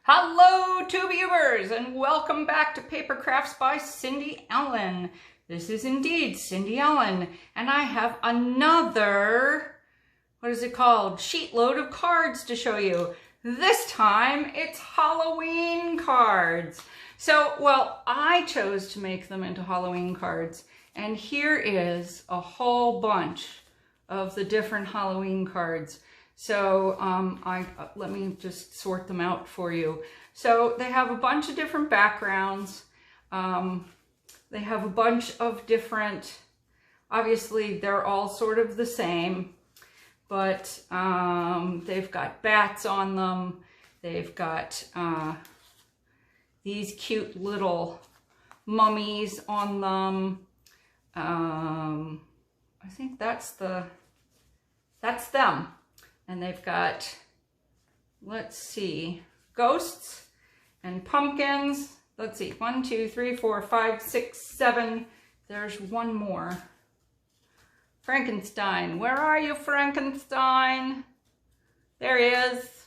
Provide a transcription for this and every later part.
Hello tubers and welcome back to Paper Crafts by Cindy Ellen. This is indeed Cindy Ellen and I have another, what is it called? Sheetload of cards to show you. This time it's Halloween cards. So, well, I chose to make them into Halloween cards and here is a whole bunch of the different Halloween cards. So let me just sort them out for you. So they have a bunch of different backgrounds. They have a bunch of different, obviously they're all sort of the same, but they've got bats on them. They've got these cute little mummies on them. I think that's them. And they've got, let's see, ghosts and pumpkins. Let's see, 1, 2, 3, 4, 5, 6, 7. There's one more. Frankenstein. Where are you, Frankenstein? There he is.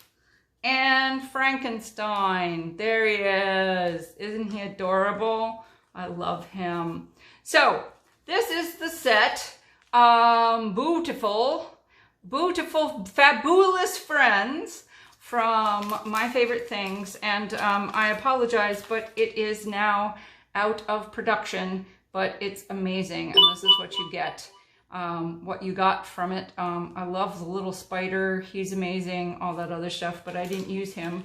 And Frankenstein. There he is. Isn't he adorable? I love him. So, this is the set. Beautiful, fabulous friends from My Favorite Things, and I apologize, but it is now out of production, but it's amazing, and this is what you get, what you got from it. I love the little spider, he's amazing, all that other stuff, but I didn't use him.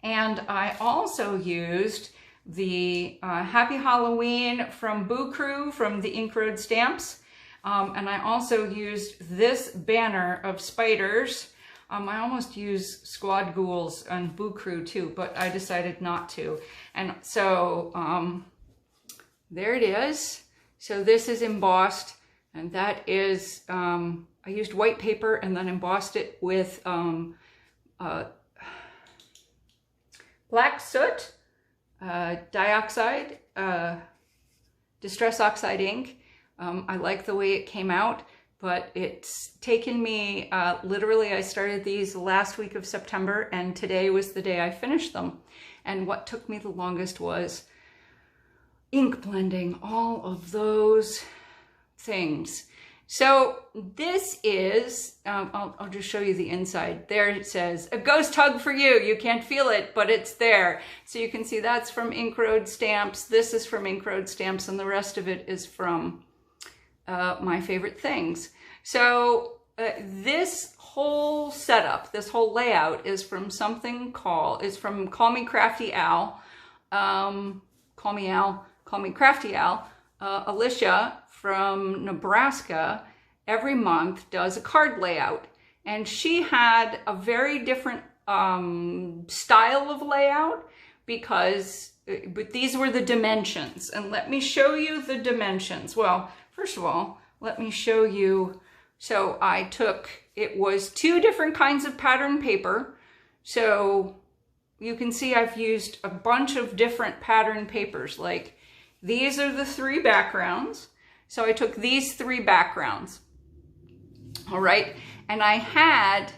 And I also used the Happy Halloween from Boo Crew from the Ink Road stamps. And I also used this banner of spiders. I almost used Squad Ghouls and Boo Crew too, but I decided not to. And so there it is. So this is embossed, and that is, I used white paper and then embossed it with black soot, dioxide, Distress Oxide ink. I like the way it came out, but it's taken me, literally I started these last week of September and today was the day I finished them. And what took me the longest was ink blending all of those things. So this is, I'll just show you the inside. There it says, a ghost hug for you. You can't feel it, but it's there. So you can see that's from Ink Road stamps. This is from Ink Road stamps and the rest of it is from My Favorite Things. So this whole setup, this whole layout is from something from Call Me Crafty Al. Call me Crafty Al. Alicia from Nebraska every month does a card layout. And she had a very different style of layout but these were the dimensions. And let me show you the dimensions. Well, first of all, let me show you. So it was 2 different kinds of pattern paper. So you can see I've used a bunch of different pattern papers. Like these are the 3 backgrounds. So I took these 3 backgrounds. All right. And I had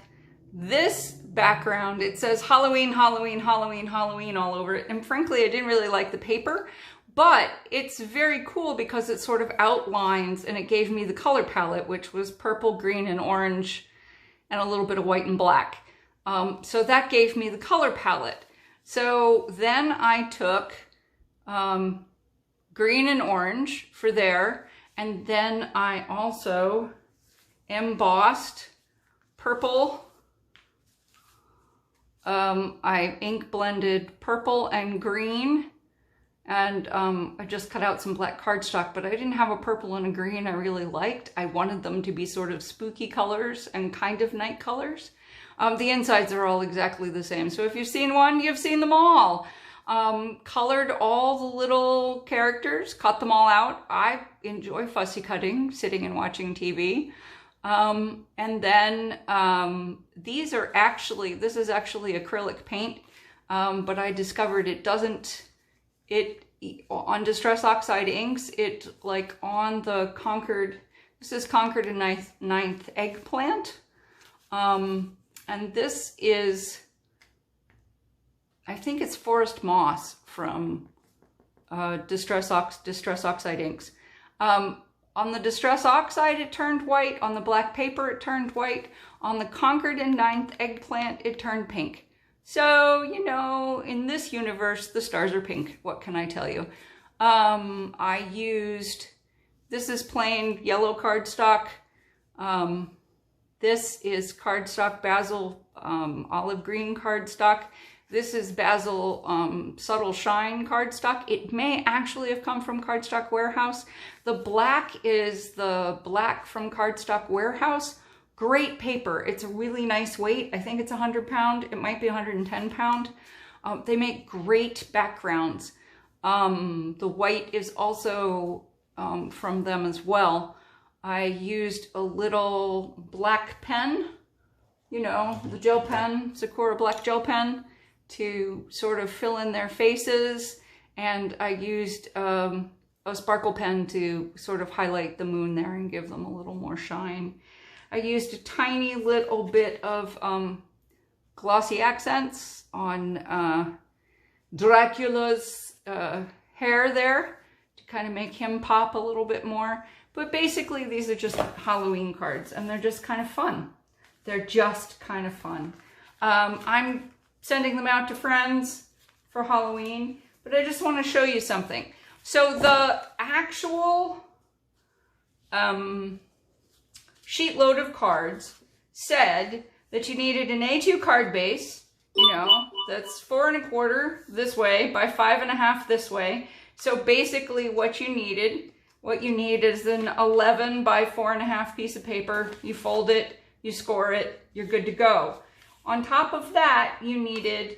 this background. It says Halloween, Halloween, Halloween, Halloween all over it. And frankly, I didn't really like the paper. But it's very cool because it sort of outlines, and it gave me the color palette, which was purple, green, and orange, and a little bit of white and black. So that gave me the color palette. So then I took green and orange for there, and then I also embossed purple. I ink blended purple and green. And I just cut out some black cardstock, but I didn't have a purple and a green I really liked. I wanted them to be sort of spooky colors and kind of night colors. The insides are all exactly the same. So if you've seen one, you've seen them all. Colored all the little characters, cut them all out. I enjoy fussy cutting, sitting and watching TV. And then this is actually acrylic paint, but I discovered on Distress Oxide inks, like on the Concord, this is Concord and Ninth Eggplant. And this is I think it's Forest Moss from Distress Oxide inks. On the Distress Oxide, it turned white. On the black paper, it turned white. On the Concord and 9th Eggplant, it turned pink. So, you know, in this universe, the stars are pink. What can I tell you? I used, this is plain yellow cardstock. This is cardstock Basil olive green cardstock. This is Basil Subtle Shine cardstock. It may actually have come from Cardstock Warehouse. The black is the black from Cardstock Warehouse. Great paper. It's a really nice weight. I think it's 100 pound. It might be 110 pound. They make great backgrounds. The white is also from them as well. I used a little black pen, you know, the gel pen, Sakura black gel pen, to sort of fill in their faces. And I used a sparkle pen to sort of highlight the moon there and give them a little more shine. I used a tiny little bit of glossy accents on Dracula's hair there to kind of make him pop a little bit more. But basically these are just Halloween cards and they're just kind of fun. They're just kind of fun. I'm sending them out to friends for Halloween, but I just want to show you something. So the actual sheet load of cards said that you needed an A2 card base, you know, that's 4 1/4 this way by 5 1/2 this way. So basically what you need is an 11 by 4 1/2 piece of paper. You fold it, you score it, you're good to go. On top of that, you needed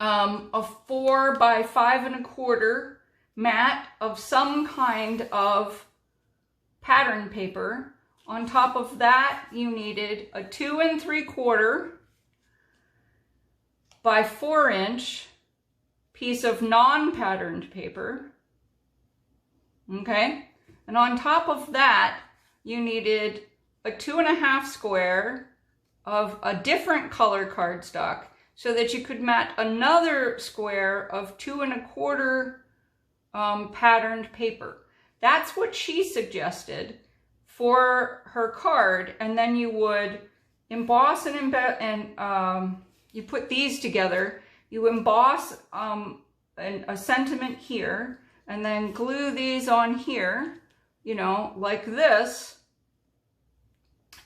a 4 by 5 1/4 mat of some kind of pattern paper. On top of that, you needed a 2 3/4 by 4 inch piece of non-patterned paper. Okay, and on top of that, you needed a 2 1/2 square of a different color cardstock so that you could mat another square of 2 1/4 patterned paper. That's what she suggested for her card, and then you would emboss and you put these together. You emboss a sentiment here, and then glue these on here, you know, like this,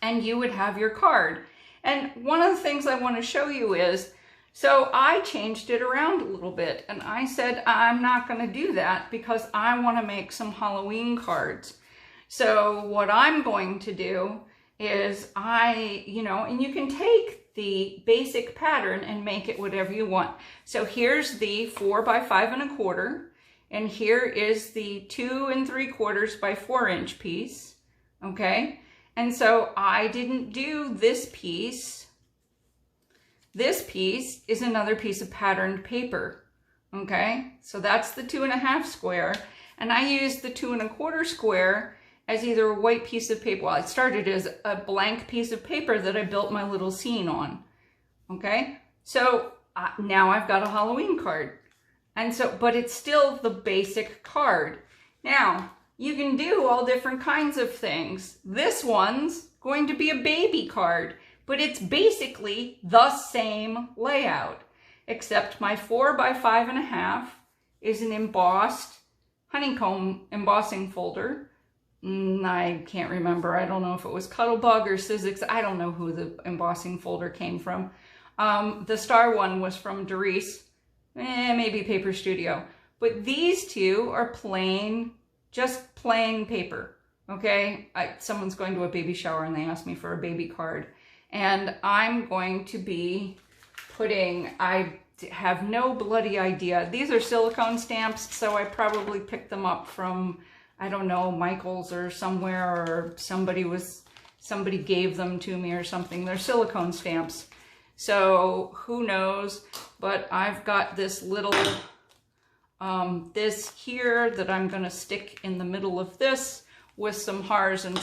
and you would have your card. And one of the things I want to show you is, so I changed it around a little bit, and I said I'm not going to do that because I want to make some Halloween cards. So what I'm going to do is you know, and you can take the basic pattern and make it whatever you want. So here's the 4 by 5 1/4, and here is the 2 3/4 by 4 inch piece, okay? And so I didn't do this piece. This piece is another piece of patterned paper, okay? So that's the 2 1/2 square, and I used the 2 1/4 square as either a white piece of paper. Well, it started as a blank piece of paper that I built my little scene on, okay? So now I've got a Halloween card. And so, but it's still the basic card. Now, you can do all different kinds of things. This one's going to be a baby card, but it's basically the same layout, except my 4 by 5 1/2 is an embossed honeycomb embossing folder. I can't remember. I don't know if it was Cuttlebug or Sizzix. I don't know who the embossing folder came from. The star one was from Doris, maybe Paper Studio. But these two are plain, just plain paper, okay? Someone's going to a baby shower and they asked me for a baby card. And I'm going to be putting, I have no bloody idea. These are silicone stamps, so I probably picked them up from, I don't know, Michael's or somewhere, or somebody gave them to me or something. They're silicone stamps. So who knows, but I've got this little, this here that I'm gonna stick in the middle of this with some hearts and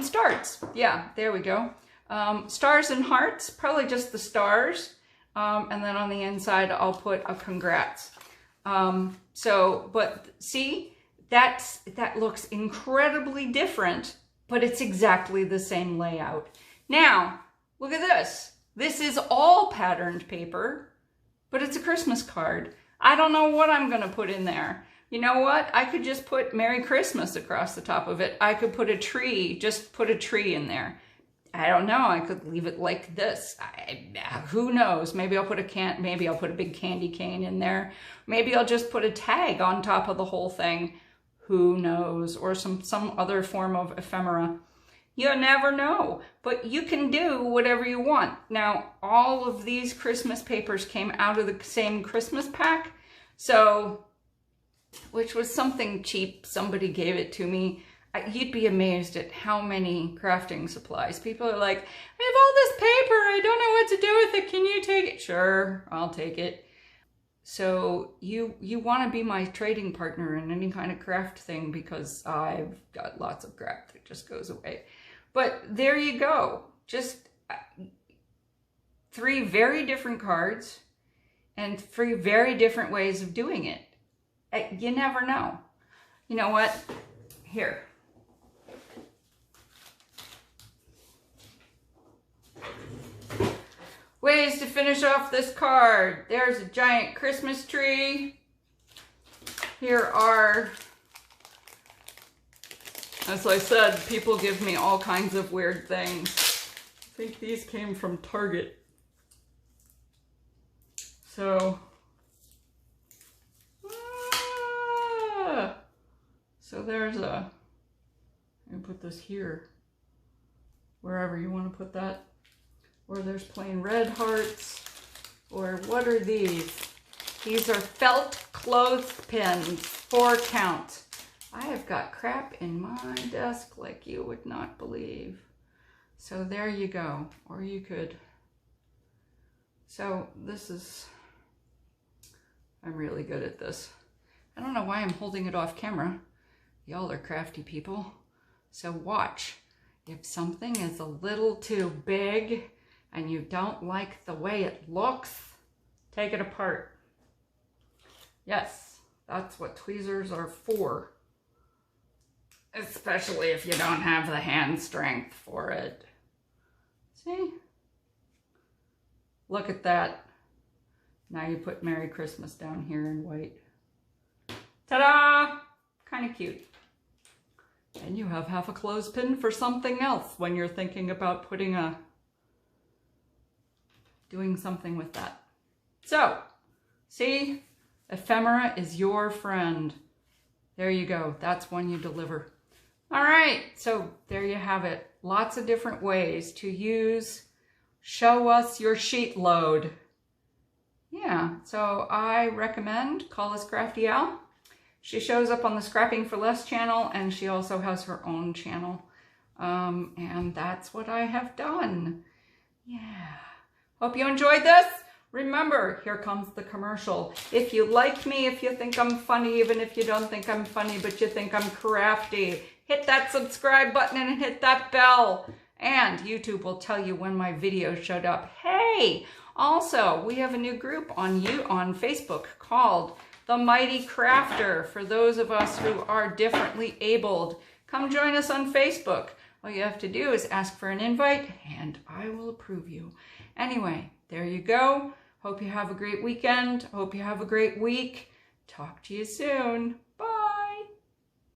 starts. Yeah, there we go. Stars and hearts, probably just the stars. And then on the inside, I'll put a congrats. But see, that looks incredibly different, but it's exactly the same layout. Now, look at this. This is all patterned paper, but it's a Christmas card. I don't know what I'm gonna put in there. You know what? I could just put Merry Christmas across the top of it. I could put a tree, just put a tree in there. I don't know. I could leave it like this. Who knows? Maybe I'll put a big candy cane in there. Maybe I'll just put a tag on top of the whole thing. Who knows? Or some other form of ephemera. You never know. But you can do whatever you want. Now, all of these Christmas papers came out of the same Christmas pack. So, which was something cheap. Somebody gave it to me. You'd be amazed at how many crafting supplies. People are like, I have all this paper, I don't know what to do with it. Can you take it? Sure, I'll take it. So you want to be my trading partner in any kind of craft thing, because I've got lots of craft that just goes away. But there you go. Just 3 very different cards and 3 very different ways of doing it. You never know. You know what? Here. Ways to finish off this card. There's a giant Christmas tree. Here are, as I said, people give me all kinds of weird things. I think these came from Target. So, so there's a, I'm gonna put this here, wherever you want to put that. Or there's plain red hearts, or what are these? These are felt clothespins, 4 count. I have got crap in my desk like you would not believe. So there you go, or you could. So this is, I'm really good at this. I don't know why I'm holding it off camera. Y'all are crafty people. So watch, if something is a little too big, and you don't like the way it looks, take it apart. Yes, that's what tweezers are for. Especially if you don't have the hand strength for it. See? Look at that. Now you put Merry Christmas down here in white. Ta-da! Kind of cute. And you have half a clothespin for something else when you're thinking about doing something with that. So, see, ephemera is your friend. There you go. That's one you deliver. All right, so there you have it. Lots of different ways to use, show us your sheet load. Yeah, so I recommend call us Crafty Al. She shows up on the Scrapping for Less channel, and she also has her own channel. And that's what I have done. Yeah. Hope you enjoyed this. Remember, here comes the commercial. If you like me, if you think I'm funny, even if you don't think I'm funny, but you think I'm crafty, hit that subscribe button and hit that bell. And YouTube will tell you when my video showed up. Hey, also, we have a new group on Facebook called The Mighty Crafter. For those of us who are differently abled, come join us on Facebook. All you have to do is ask for an invite, and I will approve you. Anyway, there you go. Hope you have a great weekend. Hope you have a great week. Talk to you soon.